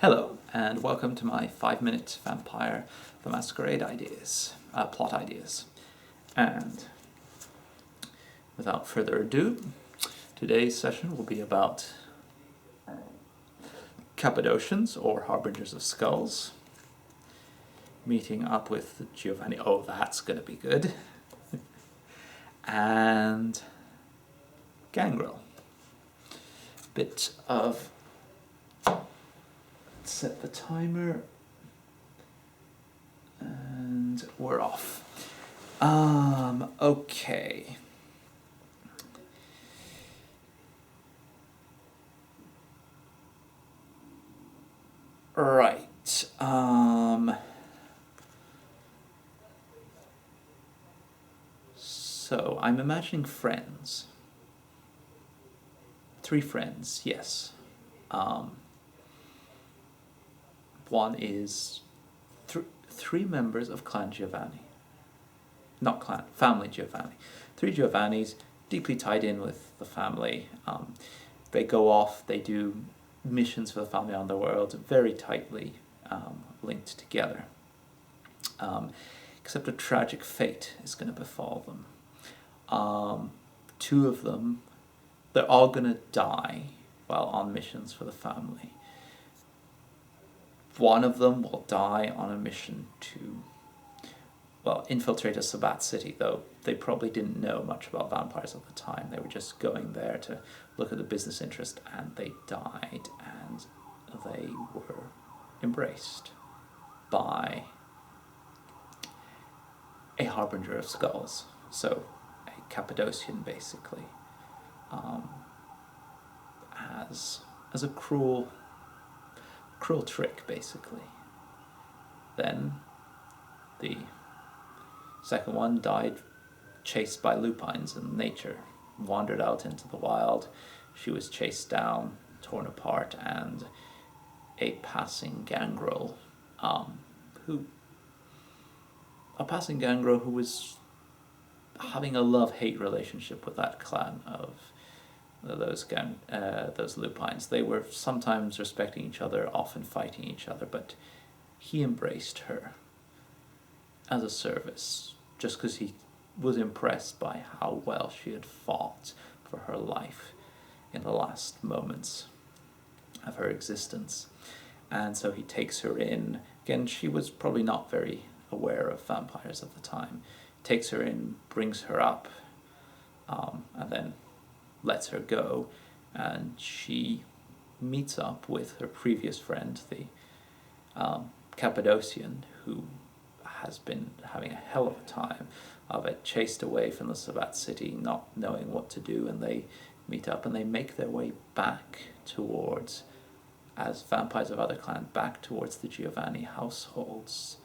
Hello, and welcome to my 5-minute Vampire the Masquerade plot ideas. And without further ado, today's session will be about Cappadocians, or Harbingers of Skulls, meeting up with Giovanni. Oh, that's going to be good. And Gangrel. Bit of... set the timer, and we're off. Okay. Right. So I'm imagining friends. 3 friends, yes. One is 3 members of Clan Giovanni. Not clan, family Giovanni. 3 Giovannis, deeply tied in with the family. They go off, they do missions for the family on the world, very tightly linked together. Except a tragic fate is going to befall them. 2 of them, they're all going to die while on missions for the family. One of them will die on a mission to, well, infiltrate a Sabbat city, though they probably didn't know much about vampires at the time. They were just going there to look at the business interest, and they died, and they were embraced by a Harbinger of Skulls, so a Cappadocian, basically, as a cruel trick, basically. Then the second one died chased by lupines in nature, wandered out into the wild. She was chased down, torn apart, and a passing Gangrel, who was having a love-hate relationship with that clan of those lupines. They were sometimes respecting each other, often fighting each other, but he embraced her as a service, just because he was impressed by how well she had fought for her life in the last moments of her existence. And so he takes her in. Again, she was probably not very aware of vampires at the time. Takes her in, brings her up, and then lets her go, and she meets up with her previous friend, the Cappadocian, who has been having a hell of a time of it, chased away from the Sabbat city, not knowing what to do, and they meet up and they make their way back towards, as vampires of other clans, back towards the Giovanni households.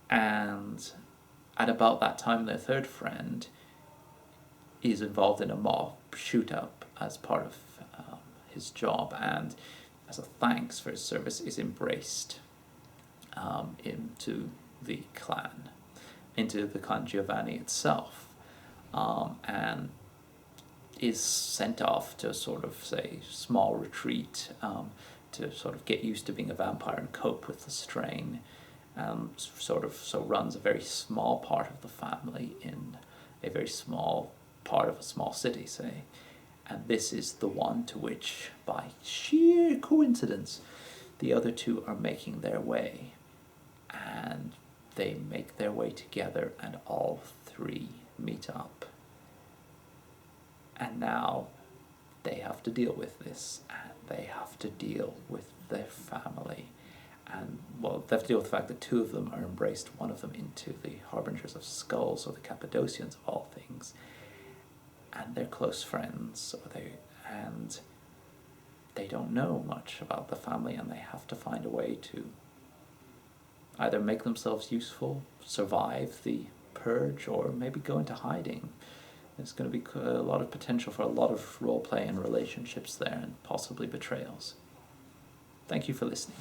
And at about that time, their third friend is involved in a mob shoot-up as part of his job, and as a thanks for his service is embraced into the clan Giovanni itself, and is sent off to sort of, say, small retreat to sort of get used to being a vampire and cope with the strain, so runs a very small part of the family in a very small part of a small city, say. And this is the one to which, by sheer coincidence, the other 2 are making their way. And they make their way together, and all 3 meet up. And now they have to deal with this, and they have to deal with their family. And, well, they have to deal with the fact that 2 of them are embraced, one of them into the Harbingers of Skulls, or the Cappadocians of all things. And they're close friends, and they don't know much about the family, and they have to find a way to either make themselves useful, survive the purge, or maybe go into hiding. There's going to be a lot of potential for a lot of role-play and relationships there, and possibly betrayals. Thank you for listening.